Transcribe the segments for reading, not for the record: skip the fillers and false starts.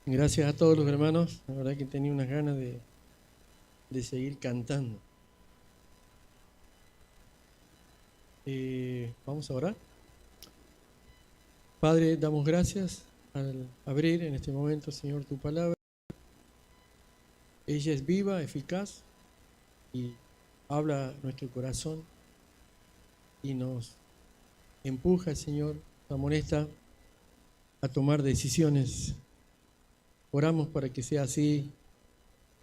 Gracias a todos los hermanos. La verdad que tenía unas ganas de seguir cantando. Vamos a orar. Padre, damos gracias al abrir en este momento, Señor, tu palabra. Ella es viva, eficaz y habla a nuestro corazón y nos empuja, Señor, nos amonesta a tomar decisiones. Oramos para que sea así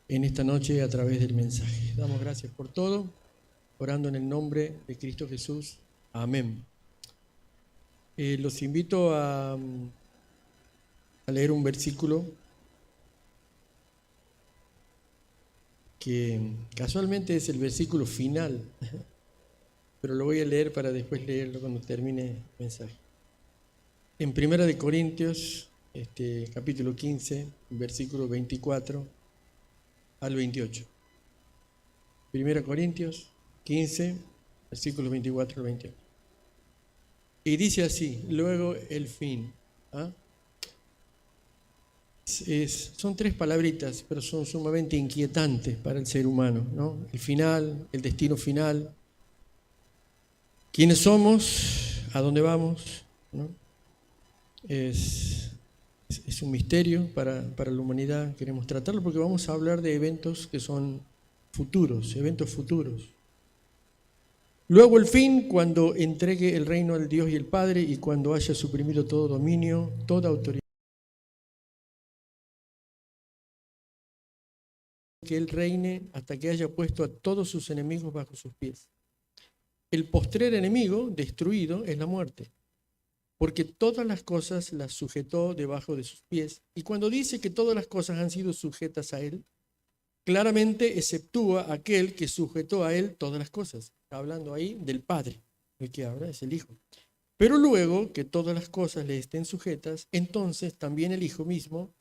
en esta noche a través del mensaje. Damos gracias por todo, orando en el nombre de Cristo Jesús. Amén. Los invito a leer un versículo que casualmente es el versículo final, pero lo voy a leer para después leerlo cuando termine el mensaje. En 1 Corintios, capítulo 15, versículo 24 al 28. 1 Corintios 15, versículos 24 al 28. Y dice así, luego el fin. Son tres palabritas, pero son sumamente inquietantes para el ser humano, ¿no? El final, el destino final. ¿Quiénes somos? ¿A dónde vamos? ¿No? Es un misterio para la humanidad. Queremos tratarlo porque vamos a hablar de eventos que son futuros, eventos futuros. Luego el fin, cuando entregue el reino al Dios y el Padre y cuando haya suprimido todo dominio, toda autoridad, que Él reine hasta que haya puesto a todos sus enemigos bajo sus pies. El postrer enemigo destruido es la muerte, porque todas las cosas las sujetó debajo de sus pies. Y cuando dice que todas las cosas han sido sujetas a Él, claramente exceptúa aquel que sujetó a Él todas las cosas. Está hablando ahí del Padre, el que habla es el Hijo. Pero luego que todas las cosas le estén sujetas, entonces también el Hijo mismo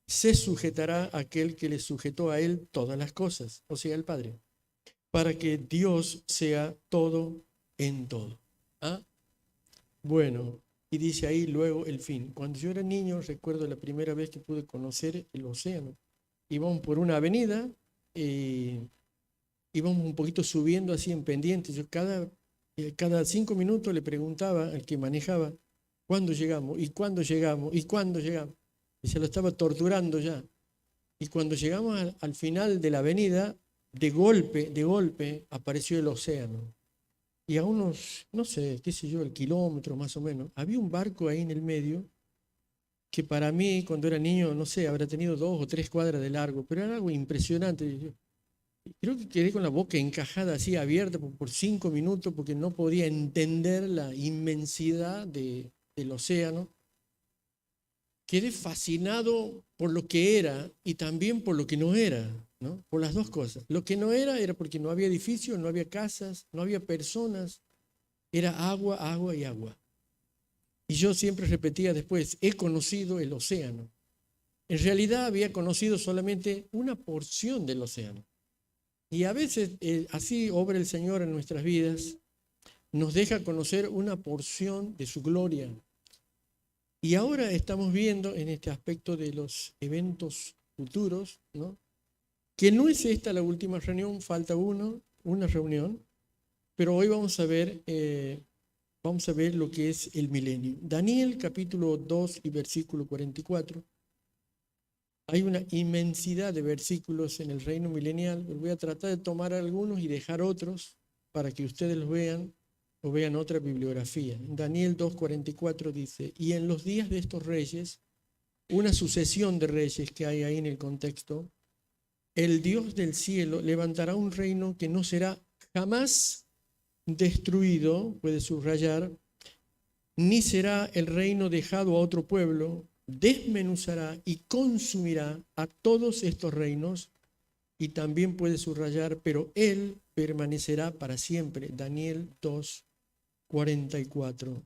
se sujetará a aquel que le sujetó a Él todas las cosas, o sea, el Padre, para que Dios sea todo en todo. ¿Ah? Bueno, y dice ahí luego el fin. Cuando yo era niño, recuerdo la primera vez que pude conocer el océano. Íbamos por una avenida, íbamos un poquito subiendo así en pendientes. Yo cada 5 minutos le preguntaba al que manejaba, ¿cuándo llegamos? ¿Y cuándo llegamos? ¿Y cuándo llegamos? Y se lo estaba torturando ya. Y cuando llegamos al final de la avenida, de golpe, apareció el océano. Y a unos, no sé, qué sé yo, el kilómetro más o menos, había un barco ahí en el medio que para mí, cuando era niño, no sé, habrá tenido 2 o 3 cuadras de largo, pero era algo impresionante. Yo creo que quedé con la boca encajada así, abierta por 5 minutos, porque no podía entender la inmensidad del océano. Quedé fascinado por lo que era y también por lo que no era, ¿no? Por las dos cosas. Lo que no era porque no había edificios, no había casas, no había personas. Era agua, agua y agua. Y yo siempre repetía después, he conocido el océano. En realidad había conocido solamente una porción del océano. Y a veces así obra el Señor en nuestras vidas, nos deja conocer una porción de su gloria. Y ahora estamos viendo en este aspecto de los eventos futuros, ¿no? Que no es esta la última reunión, falta una reunión, pero hoy vamos a ver lo que es el milenio. Daniel capítulo 2 y versículo 44. Hay una inmensidad de versículos en el reino milenial. Voy a tratar de tomar algunos y dejar otros para que ustedes los vean o vean otra bibliografía. Daniel 2:44 dice, y en los días de estos reyes, una sucesión de reyes que hay ahí en el contexto, el Dios del cielo levantará un reino que no será jamás destruido, puede subrayar, ni será el reino dejado a otro pueblo, desmenuzará y consumirá a todos estos reinos, y también puede subrayar, pero él permanecerá para siempre. Daniel 2:44.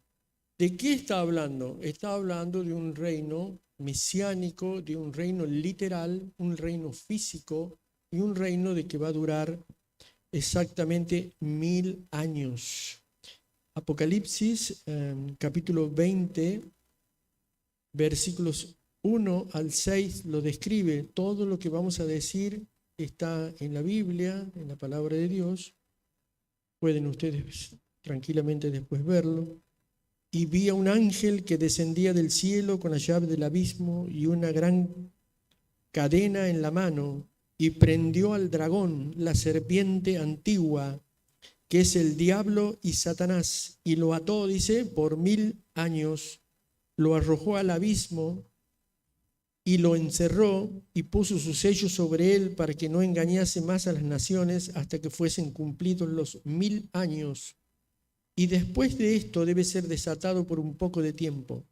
¿De qué está hablando? Está hablando de un reino mesiánico, de un reino literal, un reino físico y un reino de que va a durar exactamente 1000 años. Apocalipsis capítulo 20, versículos 1 al 6 lo describe. Todo lo que vamos a decir está en la Biblia, en la palabra de Dios. Pueden ustedes tranquilamente después verlo. Y vi a un ángel que descendía del cielo con la llave del abismo y una gran cadena en la mano, y prendió al dragón, la serpiente antigua, que es el diablo y Satanás, y lo ató, dice, por 1000 años, lo arrojó al abismo y lo encerró y puso su sello sobre él para que no engañase más a las naciones hasta que fuesen cumplidos los 1000 años. Y después de esto debe ser desatado por un poco de tiempo.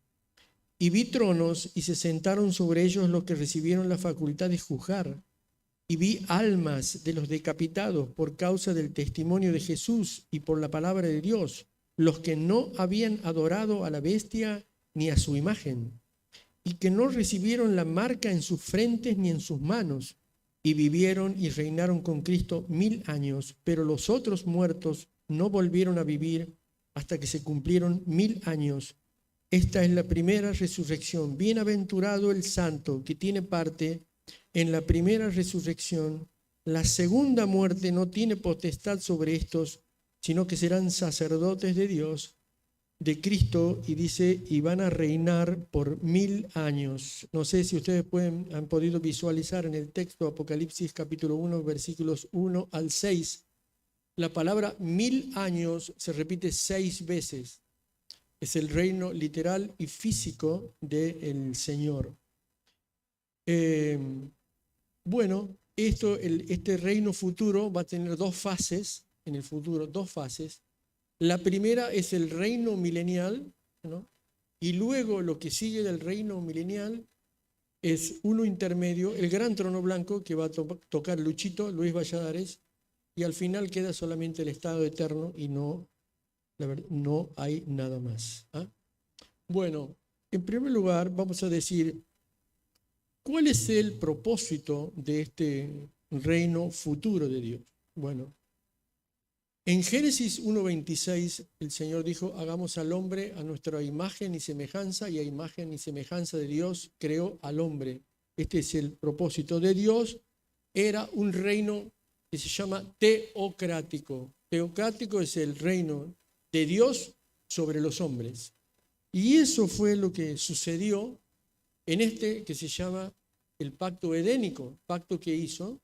Y vi tronos y se sentaron sobre ellos los que recibieron la facultad de juzgar. Y vi almas de los decapitados por causa del testimonio de Jesús y por la palabra de Dios, los que no habían adorado a la bestia ni a su imagen, y que no recibieron la marca en sus frentes ni en sus manos, y vivieron y reinaron con Cristo 1000 años, pero los otros muertos no volvieron a vivir hasta que se cumplieron 1000 años. Esta es la primera resurrección. Bienaventurado el santo que tiene parte en la primera resurrección. La segunda muerte no tiene potestad sobre estos, sino que serán sacerdotes de Dios, de Cristo, y dice, y van a reinar por 1000 años. No sé si ustedes han podido visualizar en el texto Apocalipsis capítulo 1, versículos 1 al 6. La palabra 1000 años se repite 6 veces. Es el reino literal y físico del Señor. Bueno, este reino futuro va a tener 2 fases, en el futuro 2 fases. La primera es el reino milenial, ¿no? Y luego lo que sigue del reino milenial es uno intermedio, el gran trono blanco que va a tocar Luchito, Luis Valladares, y al final queda solamente el estado eterno y no hay nada más. ¿Ah? Bueno, en primer lugar vamos a decir, ¿cuál es el propósito de este reino futuro de Dios? Bueno, en Génesis 1:26 el Señor dijo, hagamos al hombre a nuestra imagen y semejanza, y a imagen y semejanza de Dios creó al hombre. Este es el propósito de Dios. Era un reino que se llama teocrático. Teocrático es el reino de Dios sobre los hombres. Y eso fue lo que sucedió en este que se llama el pacto edénico, pacto que hizo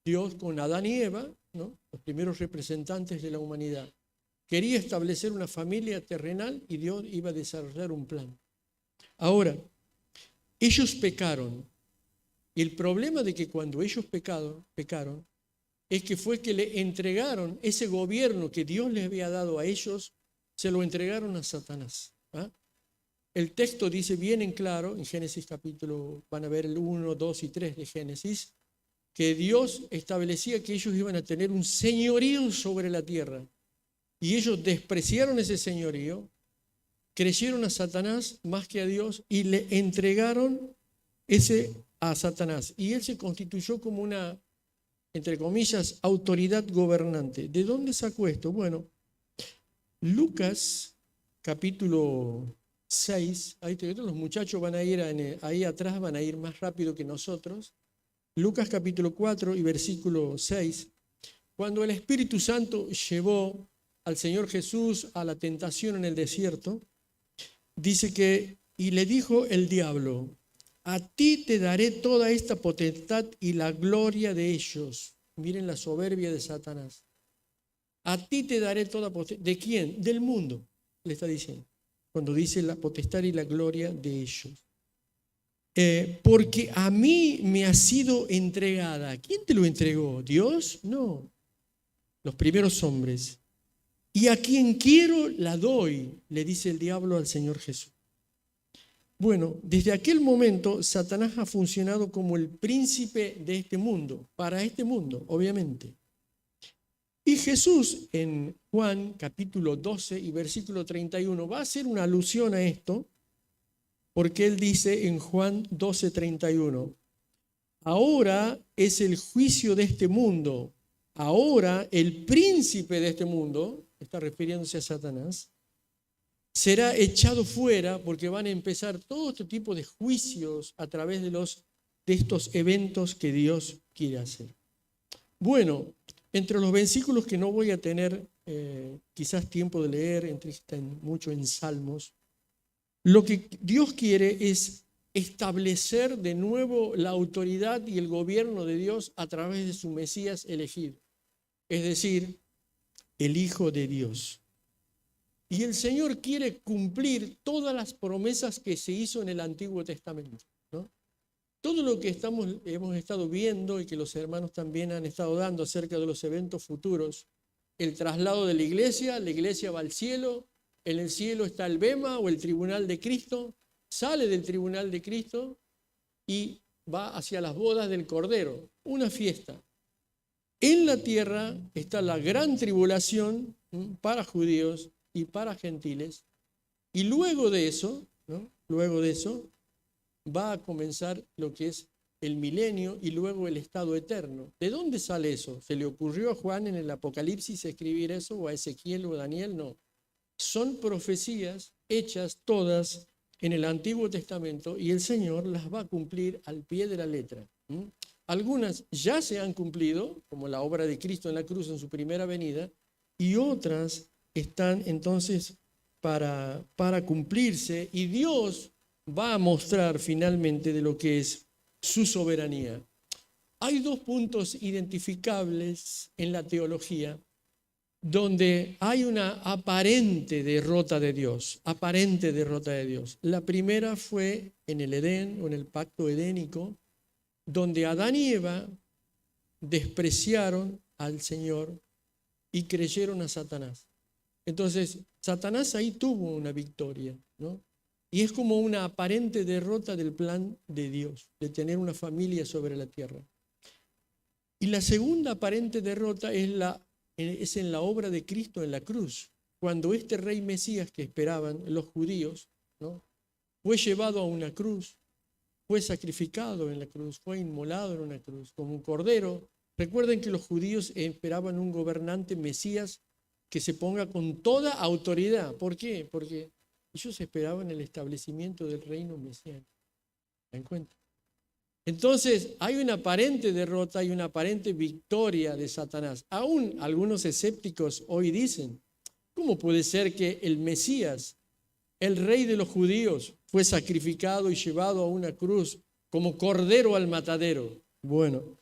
Dios con Adán y Eva, ¿no? Los primeros representantes de la humanidad. Quería establecer una familia terrenal y Dios iba a desarrollar un plan. Ahora, ellos pecaron. Y el problema de que cuando ellos pecaron, es que fue que le entregaron ese gobierno que Dios les había dado a ellos, se lo entregaron a Satanás. ¿Ah? El texto dice bien en claro, en Génesis capítulo, van a ver el 1, 2 y 3 de Génesis, que Dios establecía que ellos iban a tener un señorío sobre la tierra. Y ellos despreciaron ese señorío, creyeron a Satanás más que a Dios y le entregaron a Satanás. Y él se constituyó como una, entre comillas, autoridad gobernante. ¿De dónde sacó esto? Bueno, Lucas capítulo 6, los muchachos van a ir ahí atrás, van a ir más rápido que nosotros. Lucas capítulo 4 y versículo 6, cuando el Espíritu Santo llevó al Señor Jesús a la tentación en el desierto, dice que, y le dijo el diablo, a ti te daré toda esta potestad y la gloria de ellos. Miren la soberbia de Satanás. A ti te daré toda potestad. ¿De quién? Del mundo, le está diciendo. Cuando dice la potestad y la gloria de ellos. Porque a mí me ha sido entregada. ¿Quién te lo entregó? ¿Dios? No. Los primeros hombres. Y a quien quiero la doy, le dice el diablo al Señor Jesús. Bueno, desde aquel momento Satanás ha funcionado como el príncipe de este mundo, para este mundo, obviamente. Y Jesús en Juan capítulo 12 y versículo 31 va a hacer una alusión a esto, porque él dice en Juan 12:31, ahora es el juicio de este mundo, ahora el príncipe de este mundo, está refiriéndose a Satanás, será echado fuera porque van a empezar todo este tipo de juicios a través de estos eventos que Dios quiere hacer. Bueno, entre los versículos que no voy a tener quizás tiempo de leer, están mucho en Salmos, lo que Dios quiere es establecer de nuevo la autoridad y el gobierno de Dios a través de su Mesías elegido, es decir, el Hijo de Dios. Y el Señor quiere cumplir todas las promesas que se hizo en el Antiguo Testamento, ¿no? Todo lo que hemos estado viendo y que los hermanos también han estado dando acerca de los eventos futuros, el traslado de la iglesia va al cielo, en el cielo está el bema o el tribunal de Cristo, sale del tribunal de Cristo y va hacia las bodas del Cordero, una fiesta. En la tierra está la gran tribulación para judíos y para gentiles, y luego de eso, ¿no? Luego de eso va a comenzar lo que es el milenio y luego el estado eterno. ¿De dónde sale eso? ¿Se le ocurrió a Juan en el Apocalipsis escribir eso, o a Ezequiel o a Daniel? No. Son profecías hechas todas en el Antiguo Testamento y el Señor las va a cumplir al pie de la letra. Algunas ya se han cumplido, como la obra de Cristo en la cruz en su primera venida, y otras están entonces para cumplirse, y Dios va a mostrar finalmente de lo que es su soberanía. Hay dos puntos identificables en la teología donde hay una aparente derrota de Dios, aparente derrota de Dios. La primera fue en el Edén o en el pacto edénico, donde Adán y Eva despreciaron al Señor y creyeron a Satanás. Entonces, Satanás ahí tuvo una victoria, ¿no? Y es como una aparente derrota del plan de Dios, de tener una familia sobre la tierra. Y la segunda aparente derrota es en la obra de Cristo en la cruz, cuando este rey Mesías que esperaban los judíos, ¿no? Fue llevado a una cruz, fue sacrificado en la cruz, fue inmolado en una cruz como un cordero. Recuerden que los judíos esperaban un gobernante Mesías que se ponga con toda autoridad. ¿Por qué? Porque ellos esperaban el establecimiento del reino mesiánico. ¿Se dan cuenta? Entonces hay una aparente derrota y una aparente victoria de Satanás. Aún algunos escépticos hoy dicen, ¿cómo puede ser que el Mesías, el rey de los judíos, fue sacrificado y llevado a una cruz como cordero al matadero? Bueno,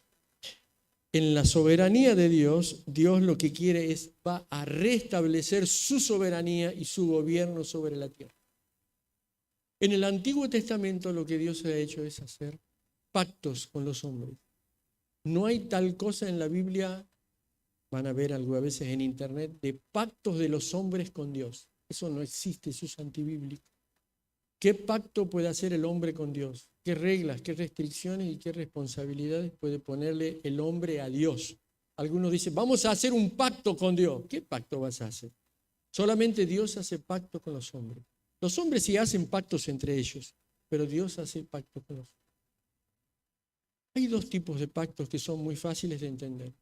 en la soberanía de Dios, Dios lo que quiere va a restablecer su soberanía y su gobierno sobre la tierra. En el Antiguo Testamento lo que Dios ha hecho es hacer pactos con los hombres. No hay tal cosa en la Biblia, van a ver algunas veces en internet, de pactos de los hombres con Dios. Eso no existe, eso es antibíblico. ¿Qué pacto puede hacer el hombre con Dios? ¿Qué reglas, qué restricciones y qué responsabilidades puede ponerle el hombre a Dios? Algunos dicen, vamos a hacer un pacto con Dios. ¿Qué pacto vas a hacer? Solamente Dios hace pacto con los hombres. Los hombres sí hacen pactos entre ellos, pero Dios hace pacto con los hombres. Hay dos tipos de pactos que son muy fáciles de entender: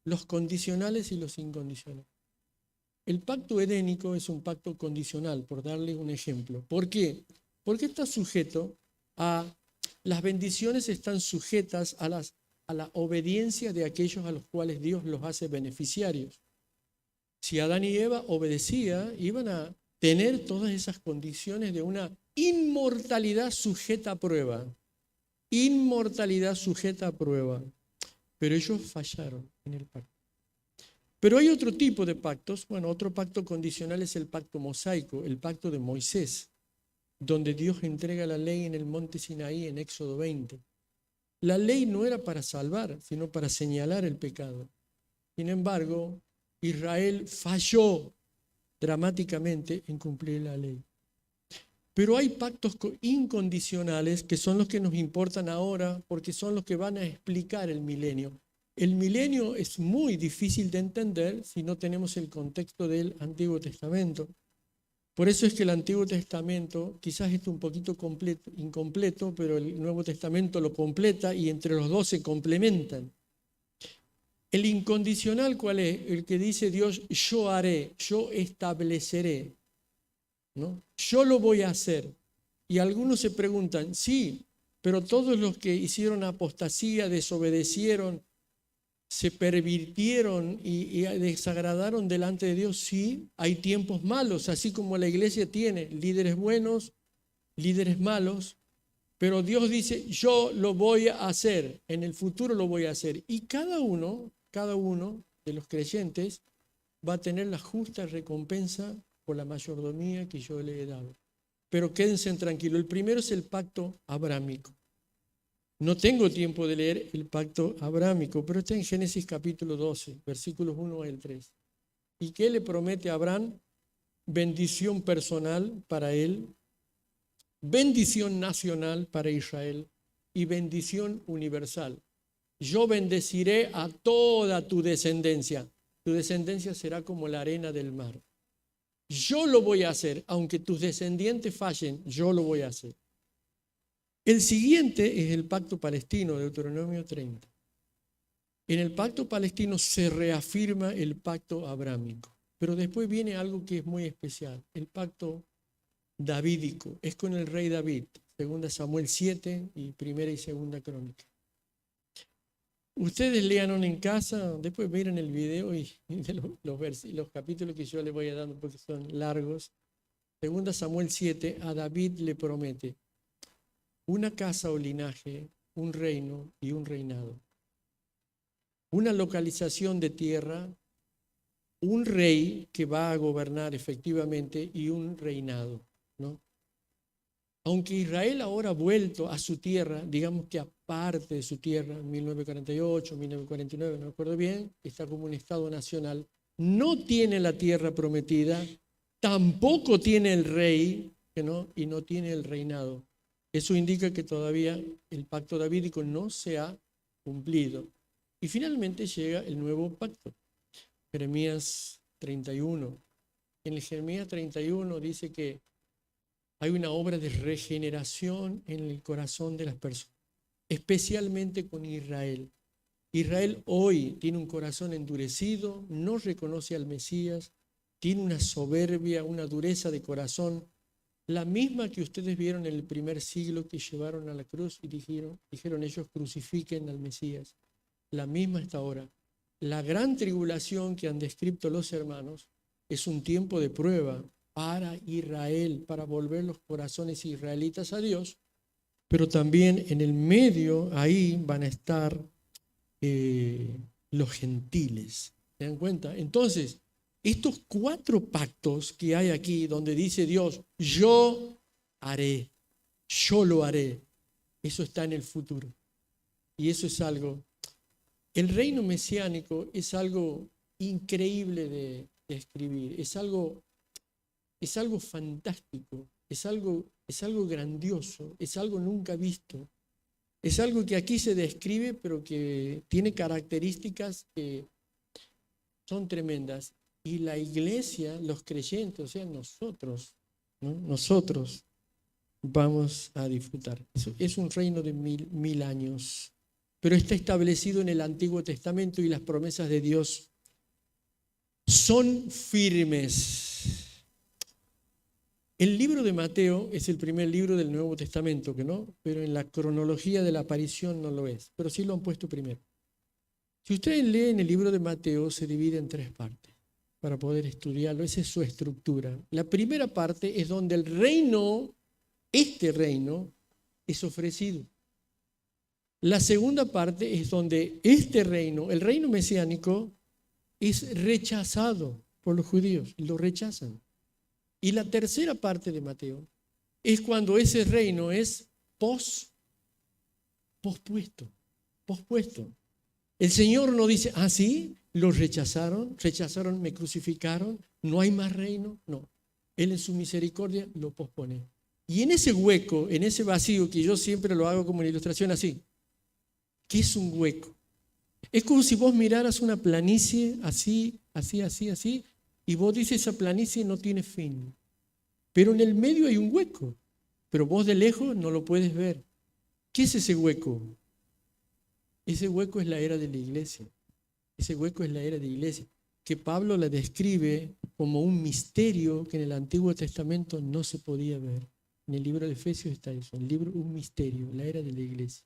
los condicionales y los incondicionales. El pacto edénico es un pacto condicional, por darle un ejemplo. ¿Por qué? Porque está sujeto las bendiciones están sujetas a la obediencia de aquellos a los cuales Dios los hace beneficiarios. Si Adán y Eva obedecían, iban a tener todas esas condiciones de una inmortalidad sujeta a prueba. Inmortalidad sujeta a prueba. Pero ellos fallaron en el pacto. Pero hay otro tipo de pactos. Bueno, otro pacto condicional es el pacto mosaico, el pacto de Moisés, donde Dios entrega la ley en el monte Sinaí en Éxodo 20. La ley no era para salvar, sino para señalar el pecado. Sin embargo, Israel falló dramáticamente en cumplir la ley. Pero hay pactos incondicionales que son los que nos importan ahora, porque son los que van a explicar el milenio. El milenio es muy difícil de entender si no tenemos el contexto del Antiguo Testamento. Por eso es que el Antiguo Testamento quizás es un poquito incompleto, pero el Nuevo Testamento lo completa y entre los dos se complementan. El incondicional, ¿cuál es? El que dice Dios, yo haré, yo estableceré. ¿no? Yo lo voy a hacer. Y algunos se preguntan, sí, pero todos los que hicieron apostasía, desobedecieron, se pervirtieron y desagradaron delante de Dios, sí, hay tiempos malos, así como la iglesia tiene líderes buenos, líderes malos, pero Dios dice, yo lo voy a hacer, en el futuro lo voy a hacer. Y cada uno de los creyentes va a tener la justa recompensa por la mayordomía que yo le he dado. Pero quédense tranquilos, el primero es el pacto abrámico. No tengo tiempo de leer el pacto abrámico, pero está en Génesis capítulo 12, versículos 1 al 3. ¿Y qué le promete a Abraham? Bendición personal para él, bendición nacional para Israel y bendición universal. Yo bendeciré a toda tu descendencia. Tu descendencia será como la arena del mar. Yo lo voy a hacer, aunque tus descendientes fallen, yo lo voy a hacer. El siguiente es el pacto palestino, Deuteronomio 30. En el pacto palestino se reafirma el pacto abrámico, pero después viene algo que es muy especial, el pacto davídico, es con el rey David, 2 Samuel 7 y 1 y 2 Crónica. Ustedes lean en casa, después miren el video y los capítulos que yo les voy a dando porque son largos. 2 Samuel 7, a David le promete una casa o linaje, un reino y un reinado. Una localización de tierra, un rey que va a gobernar efectivamente y un reinado, ¿no? Aunque Israel ahora ha vuelto a su tierra, digamos que aparte de su tierra, en 1948, 1949, no me acuerdo bien, está como un Estado nacional, no tiene la tierra prometida, tampoco tiene el rey, ¿no? Y no tiene el reinado. Eso indica que todavía el pacto davídico no se ha cumplido. Y finalmente llega el nuevo pacto, Jeremías 31. En el Jeremías 31 dice que hay una obra de regeneración en el corazón de las personas, especialmente con Israel. Israel hoy tiene un corazón endurecido, no reconoce al Mesías, tiene una soberbia, una dureza de corazón, la misma que ustedes vieron en el primer siglo que llevaron a la cruz y dijeron ellos crucifiquen al Mesías. La misma hasta ahora. La gran tribulación que han descrito los hermanos es un tiempo de prueba para Israel, para volver los corazones israelitas a Dios, pero también en el medio ahí van a estar los gentiles. ¿Se dan cuenta? Entonces, estos 4 pactos que hay aquí, donde dice Dios, yo haré, yo lo haré, eso está en el futuro. Y eso es algo, el reino mesiánico es algo increíble de escribir, es algo fantástico, es algo grandioso, es algo nunca visto. Es algo que aquí se describe, pero que tiene características que son tremendas. Y la iglesia, los creyentes, o sea, nosotros, ¿no? Nosotros vamos a disfrutar. Es un reino de mil años, pero está establecido en el Antiguo Testamento y las promesas de Dios son firmes. El libro de Mateo es el primer libro del Nuevo Testamento, que no, pero en la cronología de la aparición no lo es, pero sí lo han puesto primero. Si ustedes leen el libro de Mateo, se divide en 3 partes para poder estudiarlo. Esa es su estructura. La primera parte es donde el reino, este reino, es ofrecido. La segunda parte es donde este reino, el reino mesiánico, es rechazado por los judíos, lo rechazan. Y la tercera parte de Mateo es cuando ese reino es pospuesto. El Señor no dice, ah, sí, los rechazaron, me crucificaron, no hay más reino. No, Él en su misericordia lo pospone. Y en ese hueco, en ese vacío, que yo siempre lo hago como una ilustración así, ¿qué es un hueco? Es como si vos miraras una planicie así, y vos dices, esa planicie no tiene fin. Pero en el medio hay un hueco, pero vos de lejos no lo puedes ver. ¿Qué es ese hueco? Ese hueco es la era de la iglesia. Ese hueco es la era de la iglesia. que Pablo la describe como un misterio que en el Antiguo Testamento no se podía ver. En el libro de Efesios está eso, el libro un misterio, la era de la iglesia.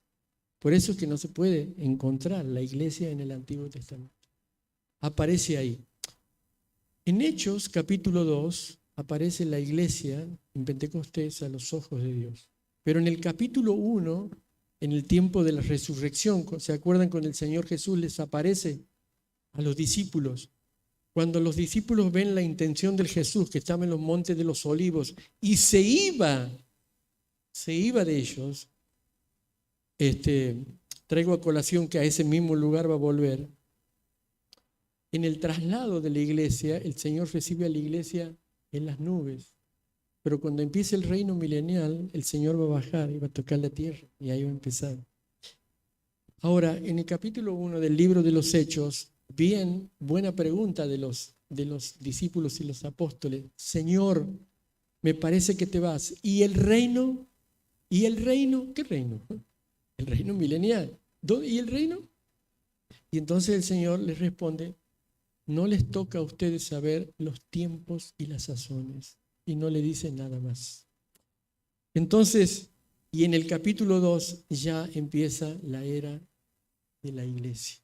Por eso es que no se puede encontrar la iglesia en el Antiguo Testamento. Aparece ahí. En Hechos capítulo 2 aparece la iglesia en Pentecostés a los ojos de Dios. Pero en el capítulo 1, en el tiempo de la resurrección, ¿se acuerdan cuando el Señor Jesús les aparece a los discípulos? Cuando los discípulos ven la intención del Jesús que estaba en los montes de los olivos y se iba de ellos, traigo a colación que a ese mismo lugar va a volver. En el traslado de la iglesia, el Señor recibe a la iglesia en las nubes. Pero cuando empiece el reino milenial, el Señor va a bajar y va a tocar la tierra. Y ahí va a empezar. Ahora, en el capítulo 1 del libro de los Hechos, bien, buena pregunta de los discípulos y los apóstoles. Señor, me parece que te vas. ¿Y el reino? ¿Y el reino? ¿Qué reino? El reino milenial. ¿Y el reino? Y entonces el Señor les responde, no les toca a ustedes saber los tiempos y las sazones. Y no le dice nada más. Entonces, y en el capítulo 2 ya empieza la era de la iglesia.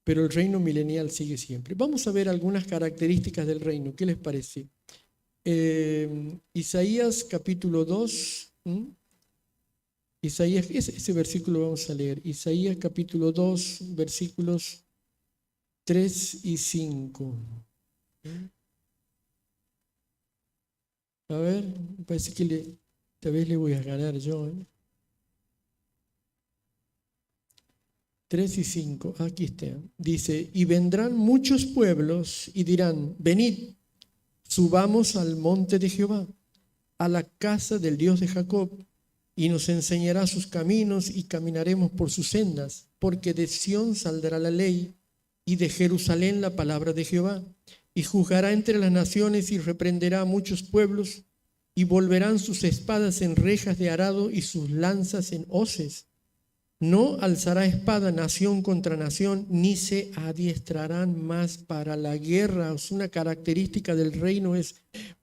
Pero el reino milenial sigue siempre. Vamos a ver algunas características del reino. ¿Qué les parece? Isaías capítulo 2. Isaías, ese versículo vamos a leer. Isaías capítulo 2, versículos 3 y 5. A ver, me parece que esta vez le voy a ganar yo. 3 y 5, aquí está. Dice, y vendrán muchos pueblos y dirán, venid, subamos al monte de Jehová, a la casa del Dios de Jacob, y nos enseñará sus caminos y caminaremos por sus sendas, porque de Sión saldrá la ley y de Jerusalén la palabra de Jehová, y juzgará entre las naciones y reprenderá a muchos pueblos, y volverán sus espadas en rejas de arado y sus lanzas en hoces. No alzará espada nación contra nación, ni se adiestrarán más para la guerra. Una característica del reino es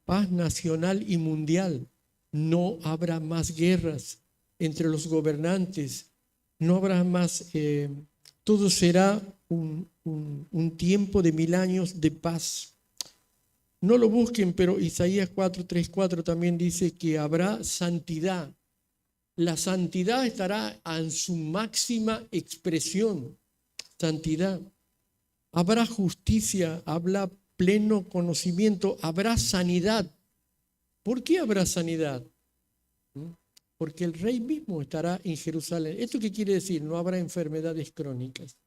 paz nacional y mundial. No habrá más guerras entre los gobernantes, no habrá más, todo será un tiempo de 1000 años de paz. No lo busquen, pero Isaías 4:3-4 también dice que habrá santidad. La santidad estará en su máxima expresión. Santidad. Habrá justicia, habrá pleno conocimiento, habrá sanidad. ¿Por qué habrá sanidad? Porque el rey mismo estará en Jerusalén. ¿Esto qué quiere decir? No habrá enfermedades crónicas.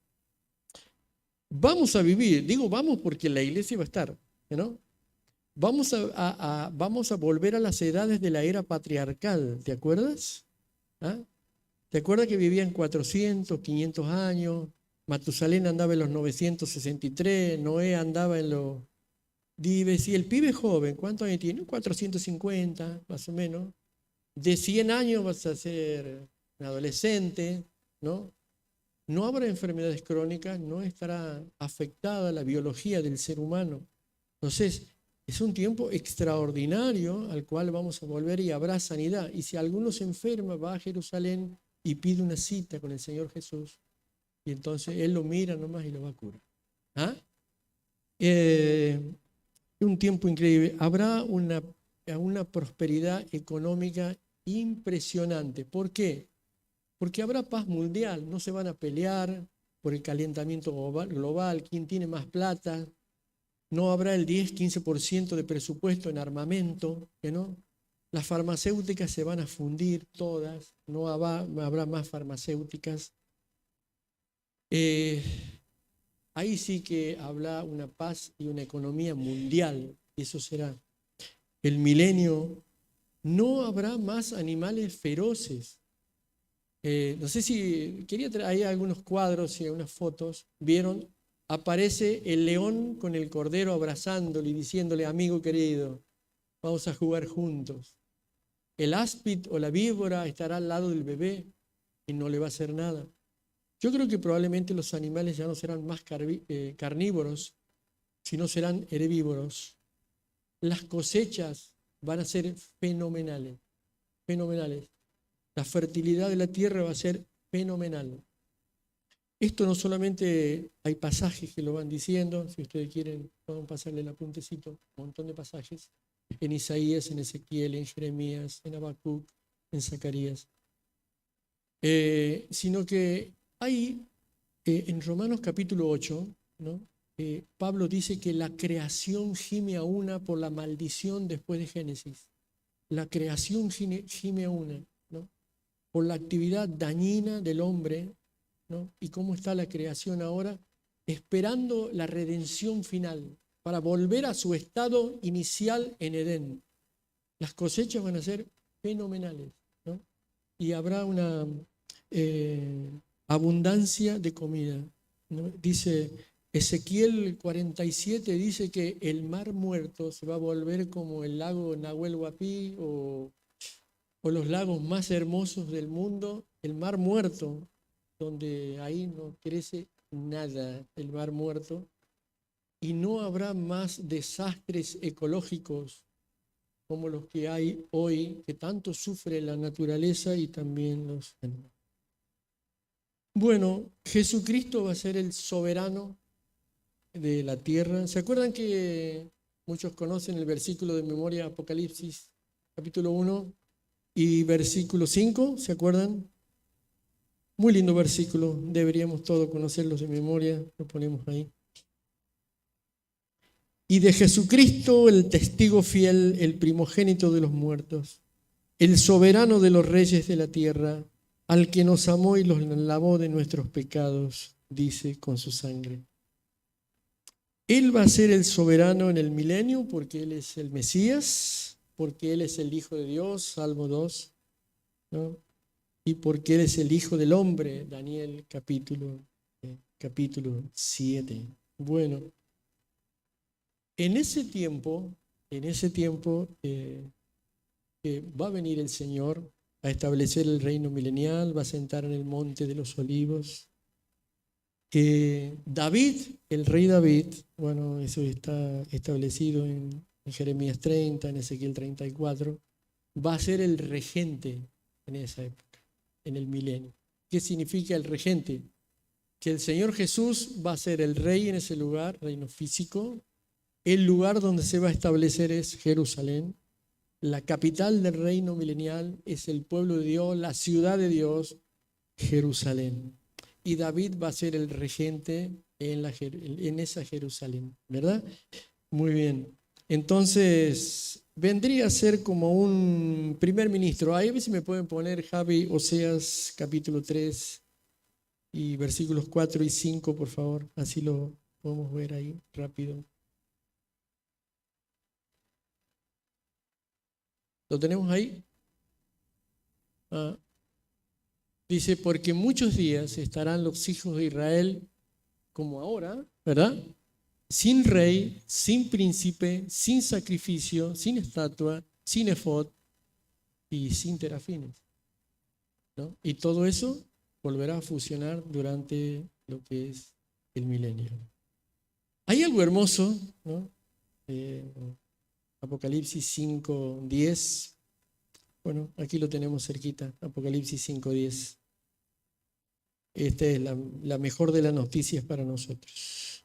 Vamos a vivir, digo vamos porque la iglesia va a estar, ¿no? Vamos a volver a las edades de la era patriarcal, ¿te acuerdas? ¿Ah? ¿Te acuerdas que vivían 400, 500 años? Matusalén andaba en los 963, Noé andaba en los... Dime, si el pibe joven, ¿cuántos años tiene? 450, más o menos. De 100 años vas a ser un adolescente, ¿no? No habrá enfermedades crónicas, no estará afectada la biología del ser humano. Entonces, es un tiempo extraordinario al cual vamos a volver y habrá sanidad. Y si alguno se enferma, va a Jerusalén y pide una cita con el Señor Jesús. Y entonces Él lo mira nomás y lo va a curar. ¿Ah? Un tiempo increíble. Habrá una prosperidad económica impresionante. ¿Por qué? Porque habrá paz mundial. No se van a pelear por el calentamiento global. ¿Quién tiene más plata? No habrá el 10-15% de presupuesto en armamento, ¿no? Las farmacéuticas se van a fundir todas, no habrá más farmacéuticas. Ahí sí que habrá una paz y una economía mundial, eso será. El milenio, no habrá más animales feroces. No sé si quería traer ahí algunos cuadros y algunas fotos. ¿Vieron? Aparece el león con el cordero abrazándole y diciéndole, amigo querido, vamos a jugar juntos. El áspid o la víbora estará al lado del bebé y no le va a hacer nada. Yo creo que probablemente los animales ya no serán más carnívoros, sino serán herbívoros. Las cosechas van a ser fenomenales, fenomenales. La fertilidad de la tierra va a ser fenomenal. Esto no solamente hay pasajes que lo van diciendo, si ustedes quieren, pueden pasarle el apuntecito, un montón de pasajes, en Isaías, en Ezequiel, en Jeremías, en Habacuc, en Zacarías, sino que hay en Romanos capítulo 8, ¿no? Pablo dice que la creación gime a una por la maldición después de Génesis. La creación gime a una, ¿no? Por la actividad dañina del hombre, ¿no? Y cómo está la creación ahora, esperando la redención final, para volver a su estado inicial en Edén. Las cosechas van a ser fenomenales, ¿no? Y habrá una abundancia de comida, ¿no? Dice Ezequiel 47, dice que el mar muerto se va a volver como el lago Nahuel Huapi o los lagos más hermosos del mundo, el mar muerto, donde ahí no crece nada, el mar muerto, y no habrá más desastres ecológicos como los que hay hoy, que tanto sufre la naturaleza y también los animales. Bueno, Jesucristo va a ser el soberano de la tierra. ¿Se acuerdan que muchos conocen el versículo de memoria Apocalipsis, capítulo 1 y versículo 5? ¿Se acuerdan? Muy lindo versículo, deberíamos todos conocerlos de memoria, lo ponemos ahí. Y de Jesucristo, el testigo fiel, el primogénito de los muertos, el soberano de los reyes de la tierra, al que nos amó y los lavó de nuestros pecados, dice, con su sangre. Él va a ser el soberano en el milenio porque Él es el Mesías, porque Él es el Hijo de Dios, Salmo 2, ¿no? Y porque Él es el Hijo del Hombre, Daniel capítulo 7. Bueno, en ese tiempo va a venir el Señor a establecer el reino milenial, va a sentar en el monte de los olivos. David, el rey David, bueno, eso está establecido en Jeremías 30, en Ezequiel 34, va a ser el regente en esa época, en el milenio. ¿Qué significa el regente? Que el Señor Jesús va a ser el rey en ese lugar, reino físico. El lugar donde se va a establecer es Jerusalén. La capital del reino milenial es el pueblo de Dios, la ciudad de Dios, Jerusalén. Y David va a ser el regente en esa Jerusalén, ¿verdad? Muy bien. Entonces, vendría a ser como un primer ministro. Ahí a ver si me pueden poner, Javi, Oseas capítulo 3 y versículos 4 y 5, por favor. Así lo podemos ver ahí rápido. ¿Lo tenemos ahí? Dice, porque muchos días estarán los hijos de Israel como ahora, ¿verdad? Sin rey, sin príncipe, sin sacrificio, sin estatua, sin efod y sin terafines, ¿no? Y todo eso volverá a fusionar durante lo que es el milenio. Hay algo hermoso, ¿no? Apocalipsis 5:10. Bueno, aquí lo tenemos cerquita, Apocalipsis 5:10. Esta es la mejor de las noticias para nosotros.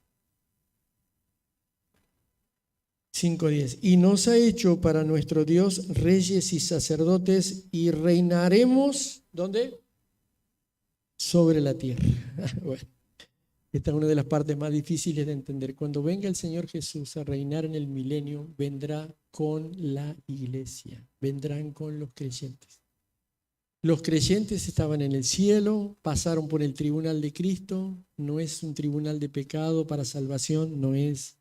5:10. Y nos ha hecho para nuestro Dios reyes y sacerdotes y reinaremos, ¿dónde? Sobre la tierra. Bueno, esta es una de las partes más difíciles de entender. Cuando venga el Señor Jesús a reinar en el milenio, vendrá con la iglesia, vendrán con los creyentes. Los creyentes estaban en el cielo, pasaron por el tribunal de Cristo, no es un tribunal de pecado para salvación, no es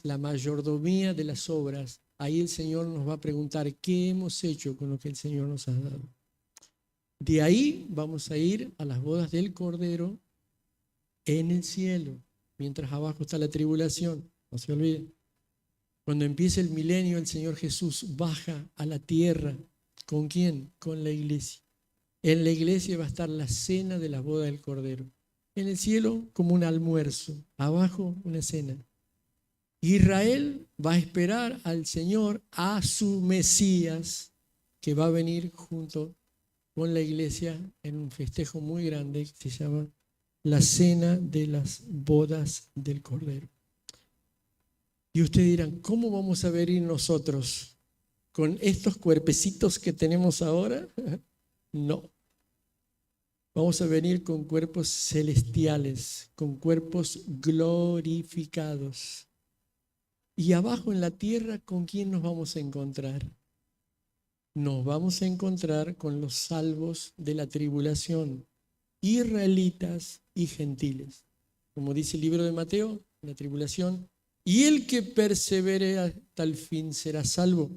la mayordomía de las obras. Ahí el Señor nos va a preguntar qué hemos hecho con lo que el Señor nos ha dado. De ahí vamos a ir a las bodas del Cordero en el cielo, mientras abajo está la tribulación, no se olviden. Cuando empiece el milenio, el Señor Jesús baja a la tierra. ¿Con quién? Con la iglesia. En la iglesia va a estar la cena de las bodas del Cordero. En el cielo como un almuerzo, abajo una cena. Israel va a esperar al Señor, a su Mesías, que va a venir junto con la iglesia en un festejo muy grande que se llama la Cena de las Bodas del Cordero. Y ustedes dirán, ¿cómo vamos a venir nosotros con estos cuerpecitos que tenemos ahora? No. Vamos a venir con cuerpos celestiales, con cuerpos glorificados. Y abajo en la tierra, ¿con quién nos vamos a encontrar? Nos vamos a encontrar con los salvos de la tribulación, israelitas y gentiles. Como dice el libro de Mateo, la tribulación. Y el que persevere hasta el fin será salvo.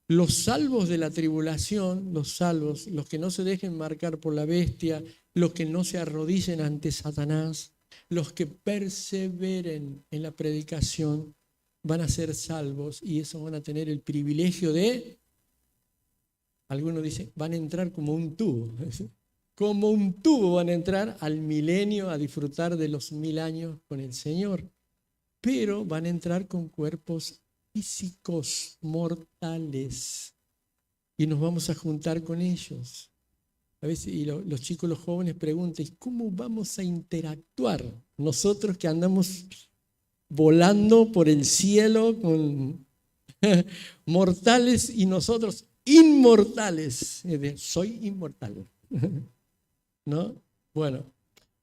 Los salvos de la tribulación, los salvos, los que no se dejen marcar por la bestia, los que no se arrodillen ante Satanás, los que perseveren en la predicación, van a ser salvos y esos van a tener el privilegio de, algunos dicen, van a entrar como un tubo. Como un tubo van a entrar al milenio a disfrutar de los 1000 años con el Señor. Pero van a entrar con cuerpos físicos mortales y nos vamos a juntar con ellos. A veces y los chicos, los jóvenes preguntan, ¿cómo vamos a interactuar nosotros que andamos volando por el cielo con mortales y nosotros inmortales? Soy inmortal, ¿no? Bueno,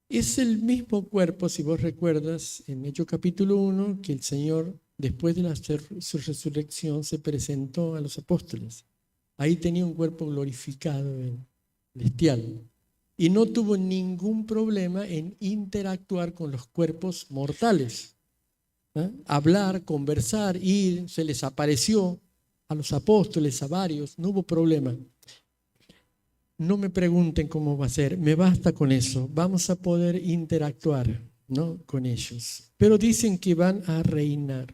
es el mismo cuerpo, si vos recuerdas, en Hechos capítulo 1, que el Señor, después de su resurrección, se presentó a los apóstoles. Ahí tenía un cuerpo glorificado, celestial. Y no tuvo ningún problema en interactuar con los cuerpos mortales. Hablar, conversar, ir, se les apareció a los apóstoles, a varios, no hubo problema. No me pregunten cómo va a ser, me basta con eso. Vamos a poder interactuar, ¿no?, con ellos. Pero dicen que van a reinar.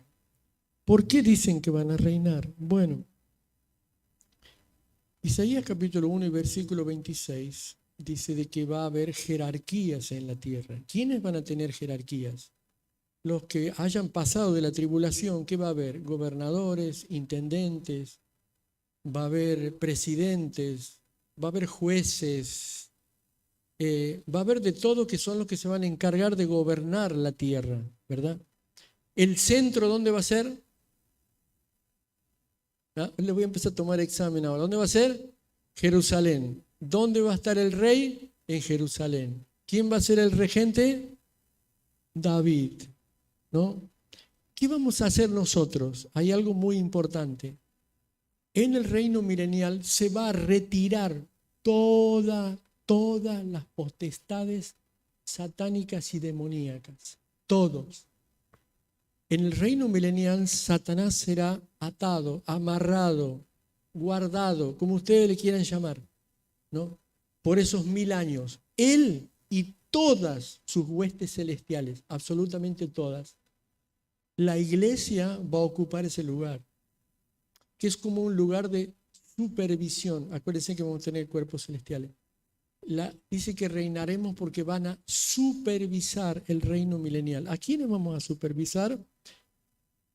¿Por qué dicen que van a reinar? Bueno, Isaías capítulo 1 y versículo 26 dice de que va a haber jerarquías en la tierra. ¿Quiénes van a tener jerarquías? Los que hayan pasado de la tribulación. ¿Qué va a haber? Gobernadores, intendentes, va a haber presidentes, va a haber jueces, va a haber de todo, que son los que se van a encargar de gobernar la tierra, ¿verdad? ¿El centro dónde va a ser? Le voy a empezar a tomar examen ahora. ¿Dónde va a ser? Jerusalén. ¿Dónde va a estar el rey? En Jerusalén. ¿Quién va a ser el regente? David, ¿no? ¿Qué vamos a hacer nosotros? Hay algo muy importante. En el reino milenial se va a retirar todas las potestades satánicas y demoníacas. Todos. En el reino milenial, Satanás será atado, amarrado, guardado, como ustedes le quieran llamar, ¿no?, por esos 1000 años. Él y todas sus huestes celestiales, absolutamente todas. La iglesia va a ocupar ese lugar, que es como un lugar de supervisión. Acuérdense que vamos a tener cuerpos celestiales. Dice que reinaremos porque van a supervisar el reino milenial. ¿A quiénes vamos a supervisar?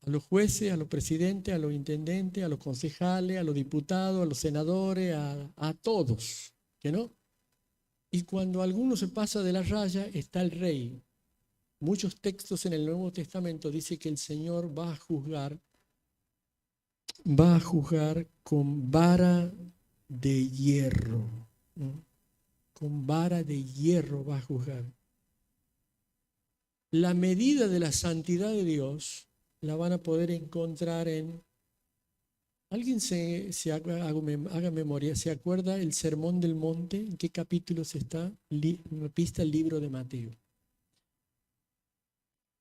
A los jueces, a los presidentes, a los intendentes, a los concejales, a los diputados, a los senadores, a todos, ¿que no? Y cuando alguno se pasa de la raya, está el rey. Muchos textos en el Nuevo Testamento dicen que el Señor va a juzgar con vara de hierro, ¿no? Con vara de hierro va a juzgar. La medida de la santidad de Dios la van a poder encontrar en... ¿Alguien haga memoria? ¿Se acuerda el Sermón del Monte? ¿En qué capítulos está? Una pista, el libro de Mateo.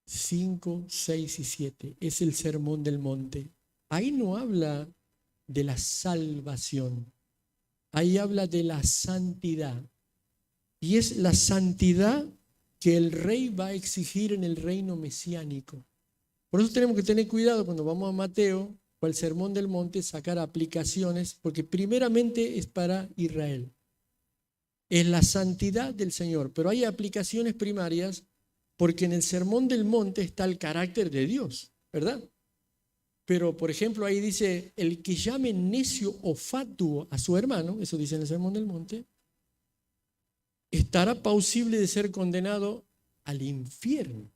5, 6 y 7. Es el Sermón del Monte. Ahí no habla de la salvación. Ahí habla de la santidad. Y es la santidad que el rey va a exigir en el reino mesiánico. Por eso tenemos que tener cuidado cuando vamos a Mateo o al Sermón del Monte, sacar aplicaciones, porque primeramente es para Israel. Es la santidad del Señor, pero hay aplicaciones primarias porque en el Sermón del Monte está el carácter de Dios. ¿verdad? Pero, por ejemplo, ahí dice, el que llame necio o fatuo a su hermano, eso dice en el Sermón del Monte, estará pausible de ser condenado al infierno.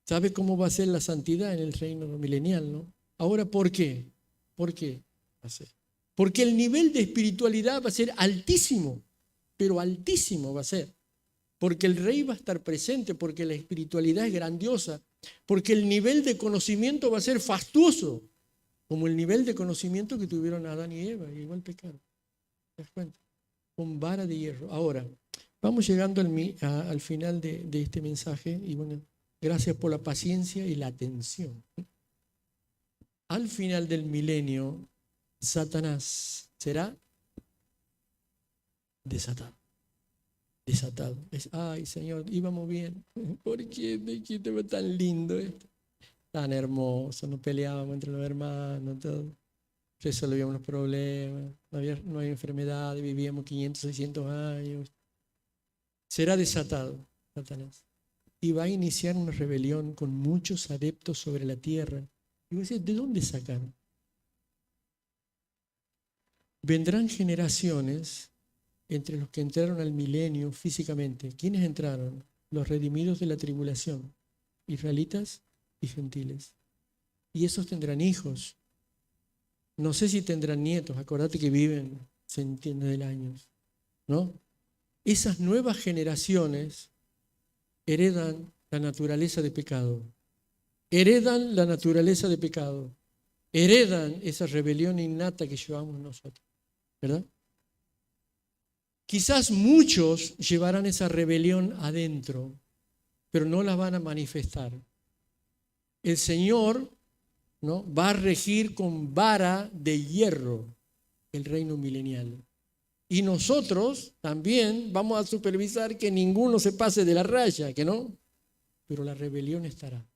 ¿Sabe cómo va a ser la santidad en el reino milenial, no? Ahora, ¿por qué? ¿Por qué va a ser? Porque el nivel de espiritualidad va a ser altísimo, pero altísimo va a ser. Porque el rey va a estar presente, porque la espiritualidad es grandiosa, porque el nivel de conocimiento va a ser fastuoso, como el nivel de conocimiento que tuvieron Adán y Eva, igual pecaron. ¿Te das cuenta? Con vara de hierro. Ahora, vamos llegando al final de este mensaje y bueno, gracias por la paciencia y la atención. Al final del milenio, Satanás será desatado. Desatado. Ay, Señor, íbamos bien. ¿Por qué estaba tan lindo esto? Tan hermoso, nos peleábamos entre los hermanos, todo. Resolvíamos los problemas, no había enfermedades, vivíamos 500, 600 años. Será desatado, Satanás. Y va a iniciar una rebelión con muchos adeptos sobre la tierra. Y vos decís, ¿de dónde sacan? Vendrán generaciones entre los que entraron al milenio físicamente. ¿Quiénes entraron? Los redimidos de la tribulación, israelitas y gentiles. Y esos tendrán hijos. No sé si tendrán nietos, acordate que viven centenas de años, ¿no? Esas nuevas generaciones heredan la naturaleza de pecado. Heredan la naturaleza de pecado. Heredan esa rebelión innata que llevamos nosotros, ¿verdad? Quizás muchos llevarán esa rebelión adentro, pero no la van a manifestar. El Señor, ¿no?, va a regir con vara de hierro el reino milenial. Y nosotros también vamos a supervisar que ninguno se pase de la raya, que no, pero la rebelión estará.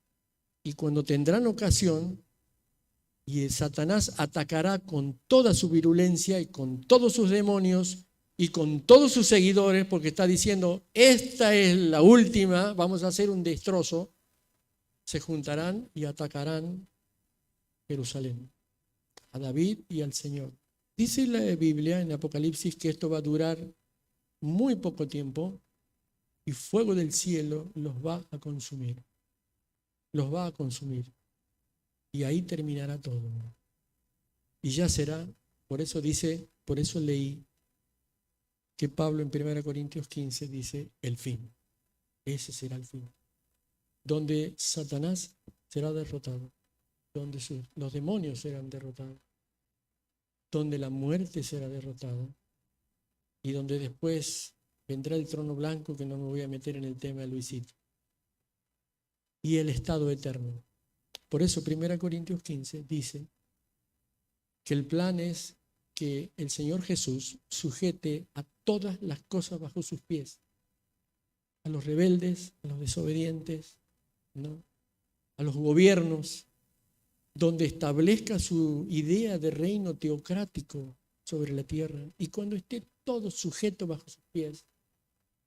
Y cuando tendrán ocasión, y Satanás atacará con toda su virulencia y con todos sus demonios y con todos sus seguidores, porque está diciendo, esta es la última, vamos a hacer un destrozo, se juntarán y atacarán Jerusalén, a David y al Señor. Dice la Biblia en Apocalipsis que esto va a durar muy poco tiempo y fuego del cielo los va a consumir. Los va a consumir. Y ahí terminará todo. Y ya será, por eso leí que Pablo en 1 Corintios 15 dice, el fin. Ese será el fin. Donde Satanás será derrotado, donde los demonios serán derrotados, donde la muerte será derrotada y donde después vendrá el trono blanco, que no me voy a meter en el tema de Luisito, y el estado eterno. Por eso 1 Corintios 15 dice que el plan es que el Señor Jesús sujete a todas las cosas bajo sus pies, a los rebeldes, a los desobedientes, ¿no?, a los gobiernos, donde establezca su idea de reino teocrático sobre la tierra. Y cuando esté todo sujeto bajo sus pies,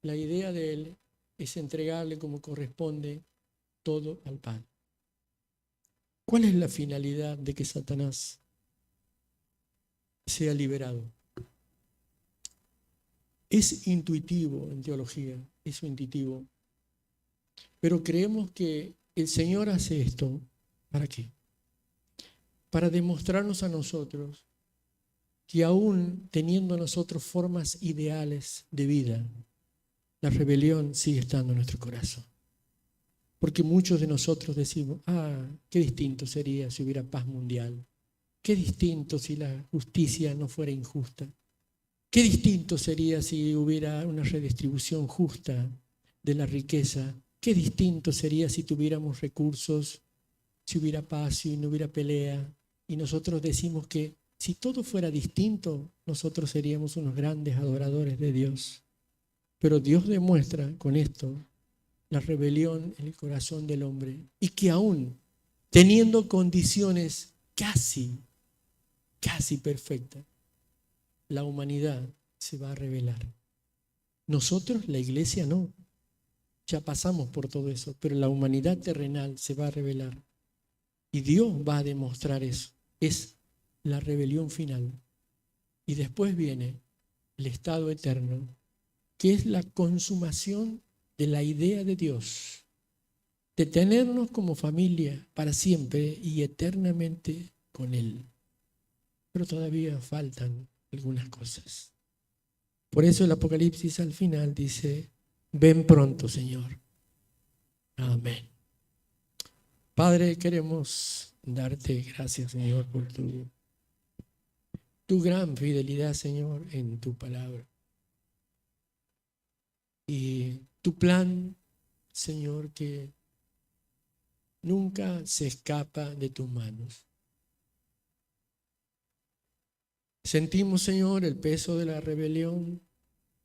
la idea de él es entregarle como corresponde todo al Padre. ¿Cuál es la finalidad de que Satanás sea liberado? Es intuitivo en teología, es intuitivo. Pero creemos que el Señor hace esto, ¿para qué? Para demostrarnos a nosotros que aún teniendo nosotros formas ideales de vida, la rebelión sigue estando en nuestro corazón. Porque muchos de nosotros decimos, qué distinto sería si hubiera paz mundial. Qué distinto si la justicia no fuera injusta. Qué distinto sería si hubiera una redistribución justa de la riqueza. Qué distinto sería si tuviéramos recursos, si hubiera paz, si no hubiera pelea. Y nosotros decimos que si todo fuera distinto, nosotros seríamos unos grandes adoradores de Dios. Pero Dios demuestra con esto la rebelión en el corazón del hombre y que aún teniendo condiciones casi perfectas, la humanidad se va a rebelar. Nosotros, la iglesia, no. Ya pasamos por todo eso, pero la humanidad terrenal se va a revelar y Dios va a demostrar eso. Es la rebelión final. Y después viene el estado eterno, que es la consumación de la idea de Dios, de tenernos como familia para siempre y eternamente con Él. Pero todavía faltan algunas cosas. Por eso el Apocalipsis al final dice, ven pronto, Señor. Amén. Padre, queremos darte gracias, Señor, por tu gran fidelidad, Señor, en tu palabra. Y tu plan, Señor, que nunca se escapa de tus manos. Sentimos, Señor, el peso de la rebelión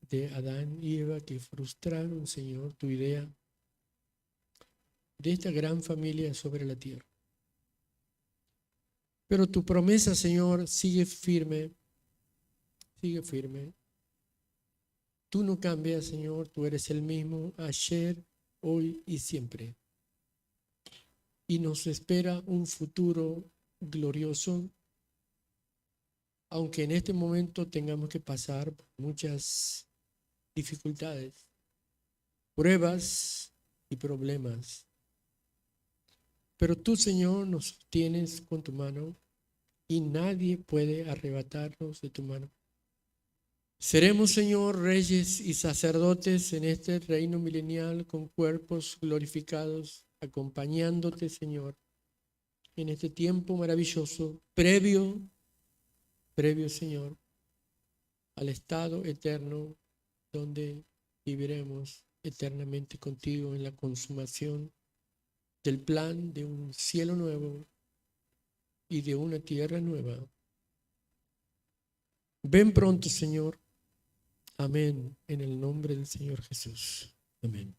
de Adán y Eva que frustraron, Señor, tu idea de esta gran familia sobre la tierra. Pero tu promesa, Señor, sigue firme, sigue firme. Tú no cambias, Señor, tú eres el mismo ayer, hoy y siempre. Y nos espera un futuro glorioso, aunque en este momento tengamos que pasar por muchas dificultades, pruebas y problemas. Pero tú, Señor, nos sostienes con tu mano y nadie puede arrebatarnos de tu mano. Seremos, Señor, reyes y sacerdotes en este reino milenial con cuerpos glorificados, acompañándote, Señor, en este tiempo maravilloso, previo, Señor, al estado eterno donde viviremos eternamente contigo en la consumación del plan de un cielo nuevo y de una tierra nueva. Ven pronto, Señor. Amén. En el nombre del Señor Jesús. Amén.